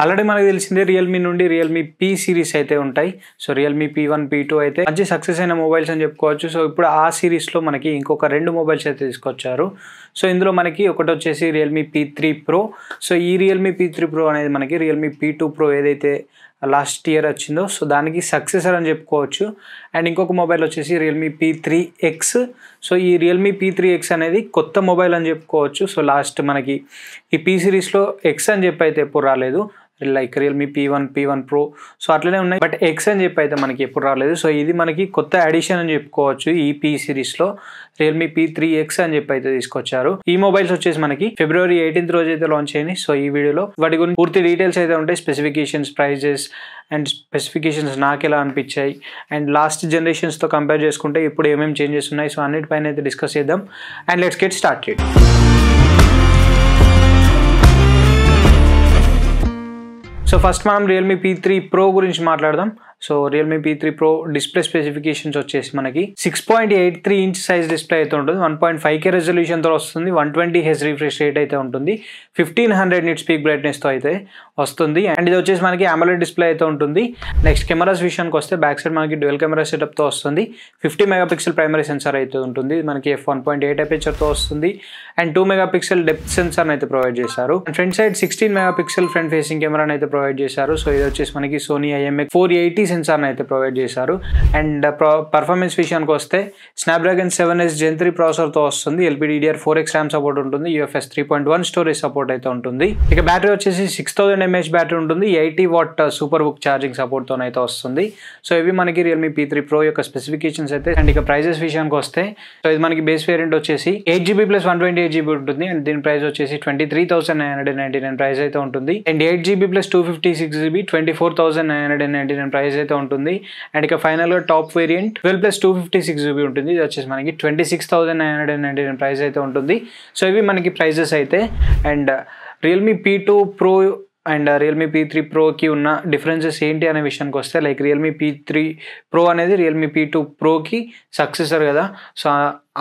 Already మనకు తెలిసిందే Realme నుండి రియల్మీ పీ సిరీస్ అయితే ఉంటాయి. సో రియల్మీ P1 P2 అయితే మంచి సక్సెస్ అయిన మొబైల్స్ అని చెప్పుకోవచ్చు. సో ఇప్పుడు ఆ సిరీస్లో మనకి ఇంకొక 2 మొబైల్స్ అయితే తీసుకొచ్చారు. సో ఇందులో మనకి ఒకటి వచ్చేసి రియల్మీ P3 Pro. సో ఈ రియల్మీ P3 Pro అనేది మనకి రియల్మీ P2 Pro ఏదైతే లాస్ట్ ఇయర్ వచ్చిందో సో దానికి సక్సెసర్ అని చెప్పుకోవచ్చు. అండ్ ఇంకొక మొబైల్ వచ్చేసి రియల్మీ P3X. సో ఈ రియల్మీ P3X అనేది కొత్త మొబైల్ అని చెప్పుకోవచ్చు. సో లాస్ట్ మనకి ఈ P సిరీస్లో X అని చెప్పి అయితే ఎప్పుడు రాలేదు, like Realme P1 Pro so అట్లనే ఉన్నాయి, బట్ X అని చెప్పి అయితే మనకి ఎప్పుడు రాలేదు. సో ఇది మనకి కొత్త అడిషన్ అని చెప్పుకోవచ్చు. ఈ P సిరీస్లో రియల్మీ P3X అని చెప్పి అయితే తీసుకొచ్చారు. ఈ మొబైల్స్ వచ్చేసి మనకి February 18th రోజు అయితే లాంచ్ అయినాయి. సో ఈ వీడియోలో వాటి గురించి పూర్తి డీటెయిల్స్ అయితే ఉంటాయి, స్పెసిఫికేషన్స్, ప్రైజెస్ అండ్ స్పెసిఫికేషన్స్ నాకు ఎలా అనిపించాయి అండ్ లాస్ట్ జనరేషన్స్తో కంపేర్ చేసుకుంటే ఇప్పుడు ఏమేమి చేంజెస్ ఉన్నాయి సో అన్నిటిపైన అయితే డిస్కస్ చేద్దాం. And let's get started. So first మనం రియల్మీ P3 Pro గురించి మాట్లాడదాం. So Realme P3 Pro display specifications వచ్చేసి మనకి 6.83 ఇంచ్ సైజ్ డిస్ప్లే అయితే ఉంటుంది. 1.5K రెజల్యూషన్తో వస్తుంది. 120Hz రిఫ్రెష్ రేట్ అయితే ఉంటుంది. 1500 నిట్స్ పీక్ బ్రైట్నెస్తో అయితే వస్తుంది. అండ్ ఇది వచ్చేసి మనకి AMOLED డిస్ప్లే అయితే ఉంటుంది. నెక్స్ట్ కెమెరాస్ విషయానికి వస్తే బ్యాక్ సైడ్ మనకి డ్యూయల్ కెమెరా సెటప్తో వస్తుంది. 50 మెగాపిక్సెల్ ప్రైమరీ సెన్సార్ అయితే ఉంటుంది. మనకి f1.8 అపేచర్తో వస్తుంది. అండ్ 2 మెగాపిక్సెల్ డెప్త్ సెన్సార్ని అయితే ప్రొవైడ్ చేశారు. And front side 16 megapixel front facing కెమెరాని అయితే ప్రొవైడ్ చేశారు. సో ఇది వచ్చేసి మనకి సోనీ IMX 480 సెన్సార్ని అయితే ప్రొవైడ్ చేశారు. అండ్ పర్ఫార్మెన్స్ విషయానికి వస్తే స్నాప్డ్రాగన్ 7S Gen 3 ప్రాసెసర్తో వస్తుంది. LPDDR4X ర్యామ్ సపోర్ట్ ఉంటుంది. UFS 3.1 స్టోరేజ్ సపోర్ట్ అయితే ఉంటుంది. ఇక బ్యాటరీ వచ్చేసి 6000 mAh బ్యాటరీ ఉంటుంది. 80W సూపర్ బుక్ ఛార్జింగ్ సపోర్ట్తో అయితే వస్తుంది. సో ఇవి మనకి రియల్మీ P3 Pro యొక్క స్పెసిఫికేషన్స్ అయితే. అండ్ ఇక ప్రైజెస్ విషయానికి వస్తే సో ఇది మనకి బేస్ వేరియంట్ వచ్చేసి 8GB + 128GB ఉంటుంది. అండ్ దీని ప్రైస్ వచ్చేసి 23,999 ప్రైస్ అయితే ఉంటుంది. అండ్ 8GB + 256GB 24,999 ప్రైస్ అయితే ఉంటుంది. అండ్ ఇక ఫైనల్ గా టాప్ వేరియంట్ 12 + 256GB ఉంటుంది. ఇది వచ్చేసి మనకి 26,999 ప్రైస్ అయితే ఉంటుంది. సో ఇవి మనకి ప్రైజెస్ అయితే. And Realme P2 Pro and Realme P3 Proకి ఉన్న డిఫరెన్సెస్ ఏంటి అనే విషయానికి వస్తే లైక్ రియల్మీ P3 Pro అనేది రియల్మీ P2 Proకి సక్సెసర్ కదా. సో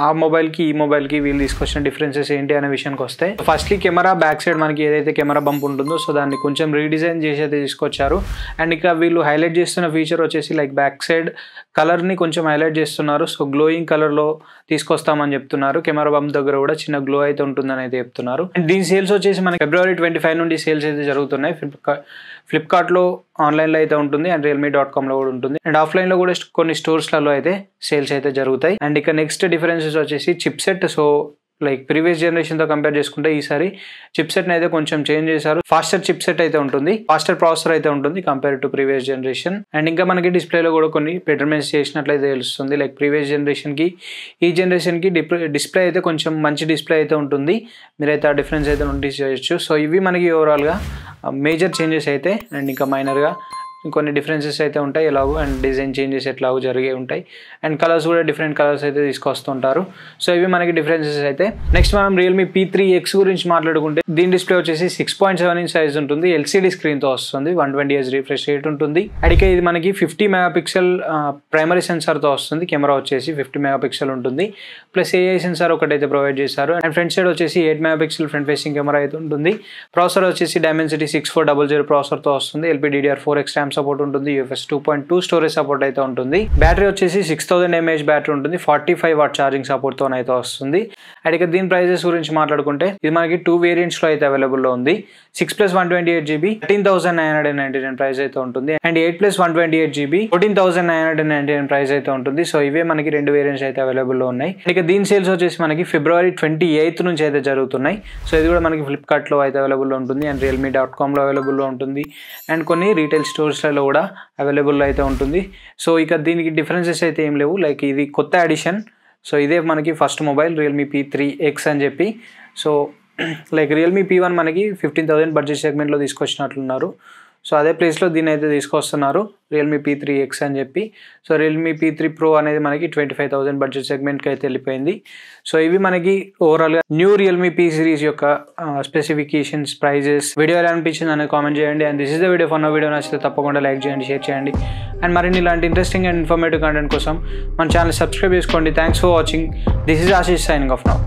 ఆ మొబైల్కి ఈ మొబైల్కి వీళ్ళు తీసుకొచ్చిన డిఫరెన్సెస్ ఏంటి అనే విషయానికి వస్తే ఫస్ట్లీ కెమెరా బ్యాక్ సైడ్ మనకి ఏదైతే కెమెరా బంప్ ఉంటుందో సో దాన్ని కొంచెం రీడిజైన్ చేసి అయితే తీసుకొచ్చారు. అండ్ ఇక వీళ్ళు హైలైట్ చేస్తున్న ఫీచర్ వచ్చేసి లైక్ బ్యాక్ సైడ్ కలర్ని కొంచెం హైలైట్ చేస్తున్నారు. సో గ్లోయింగ్ కలర్లో తీసుకొస్తామని చెప్తున్నారు. కెమెరా బంప్ దగ్గర కూడా చిన్న గ్లో అయితే ఉంటుందని అయితే చెప్తున్నారు. అండ్ దీని సేల్స్ వచ్చేసి మనకి February 25 నుండి సేల్స్ అయితే జరుగుతున్నాయి. ఫ్లిప్కార్ట్లో ఆన్లైన్లో అయితే ఉంటుంది. అండ్ realme.comలో కూడా ఉంటుంది. అండ్ ఆఫ్లైన్లో కూడా కొన్ని స్టోర్స్లలో అయితే సేల్స్ అయితే జరుగుతాయి. అండ్ ఇక నెక్స్ట్ డిఫరెన్సెస్ వచ్చేసి చిప్సెట్. సో లైక్ ప్రీవియస్ జనరేషన్తో కంపేర్ చేసుకుంటే ఈసారి చిప్సెట్ని అయితే కొంచెం చేంజ్ చేశారు. ఫాస్టర్ చిప్సెట్ అయితే ఉంటుంది, ఫాస్టర్ ప్రాసెసర్ అయితే ఉంటుంది compare to previous generation. And ఇంకా మనకి డిస్ప్లేలో కూడా కొన్ని బెటర్మెంట్స్ చేసినట్లయితే తెలుస్తుంది. లైక్ ప్రీవియస్ జనరేషన్కి ఈ జనరేషన్కి డిస్ప్లే అయితే కొంచెం మంచి డిస్ప్లే అయితే ఉంటుంది. మీరైతే ఆ డిఫరెన్స్ అయితే నోటీస్ చేయొచ్చు. సో ఇవి మనకి ఓవరాల్గా మేజర్ చేంజెస్ అయితే. అండ్ ఇంకా మైనర్గా కొన్ని డిఫరెన్సెస్ అయితే ఉంటాయి ఎలాగో. అండ్ డిజైన్ చేంజెస్ ఎట్లాగో జరిగే ఉంటాయి. అండ్ కలర్స్ కూడా డిఫరెంట్ కలర్స్ అయితే తీసుకొస్తుంటారు. సో ఇవి మనకి డిఫరెన్సెస్ అయితే. నెక్స్ట్ మనం రియల్మీ P3X గురించి మాట్లాడుకుంటే దీని డిస్ప్లే వచ్చేసి 6.7 ఇంచ్ సైజ్ ఉంటుంది. LCD స్క్రీన్తో వస్తుంది. 120Hz రిఫ్రెష్ రేట్ ఉంటుంది. అడిగే ఇది మనకి 50 మెగాపిక్సెల్ ప్రైమరీ సెన్సార్తో వస్తుంది. కెమెరా వచ్చేసి 50 మెగాపిక్సెల్ ఉంటుంది. ప్లస్ AI సెన్సార్ ఒకటైతే ప్రొవైడ్ చేశారు. అండ్ ఫ్రంట్ సైడ్ వచ్చేసి 8 మెగాపిక్సెల్ ఫ్రంట్ ఫేసింగ్ కెమెరా అయితే ఉంటుంది. ప్రాసెసర్ వచ్చేసి Dimensity 6400 ప్రాసెసర్తో వస్తుంది. LPDDR4X ర్యామ్ సపోర్ట్ ఉంటుంది. UFS 2.2 స్టోరేజ్ సపోర్ట్ అయితే ఉంటుంది. బ్యాటరీ వచ్చేసి 6000 mAh బ్యాటరీ ఉంటుంది. 45W ఛార్జింగ్ సపోర్ట్తో అయితే వస్తుంది. అండ్ ఇక దీని ప్రైజెస్ గురించి మాట్లాడుకుంటే ఇది మనకి 2 వేరియంట్స్లో అయితే అవైలబుల్లో ఉంది. 6 + 128GB 13,999 ప్రైస్ అయితే ఉంటుంది. అండ్ 8 + 128GB 14,999 ప్రైస్ అయితే ఉంటుంది. సో ఇవే మనకి 2 వేరియంట్స్ అయితే అవైలబుల్లో ఉన్నాయి. ఇక దీని సేల్స్ వచ్చేసి మనకి February 28th నుంచి అయితే జరుగుతున్నాయి. సో ఇది కూడా మనకి ఫ్లిప్కార్ట్లో అయితే అవైలబుల్లో ఉంటుంది. అండ్ realme.comలో అవైలబుల్లో ఉంటుంది. అండ్ కొన్ని రీటైల్ స్టోర్స్లలో కూడా అవైలబుల్ అయితే ఉంటుంది. సో ఇక దీనికి డిఫరెన్సెస్ అయితే ఏం లేవు. లైక్ ఇది కొత్త అడిషన్. సో ఇదే మనకి ఫస్ట్ మొబైల్ రియల్మీ P3X అని చెప్పి. సో లైక్ రియల్మీ P1 మనకి 15,000 బడ్జెట్ సెగ్మెంట్లో తీసుకొచ్చినట్లున్నారు. సో అదే ప్లేస్లో దీన్ని అయితే తీసుకొస్తున్నారు రియల్మీ P3X అని చెప్పి. సో రియల్మీ P3 Pro అనేది మనకి 25,000 బడ్జెట్ సెగ్మెంట్కి అయితే వెళ్ళిపోయింది. సో ఇవి మనకి ఓవరాల్గా న్యూ రియల్మీ P సిరీస్ యొక్క స్పెసిఫికేషన్స్, ప్రైజెస్. వీడియో ఎలా అనిపించింది అనేది కామెంట్ చేయండి. And this is the video. For video నచ్చితే తప్పకుండా లైక్ చేయండి, షేర్ చేయండి. అండ్ మరిన్ని ఇలాంటి ఇంట్రెస్టింగ్ అండ్ ఇన్ఫర్మేటివ్ కంటెంట్ కోసం మన ఛానల్ సబ్స్క్రైబ్ చేసుకోండి. Thanks for watching. This is Ashish signing off now.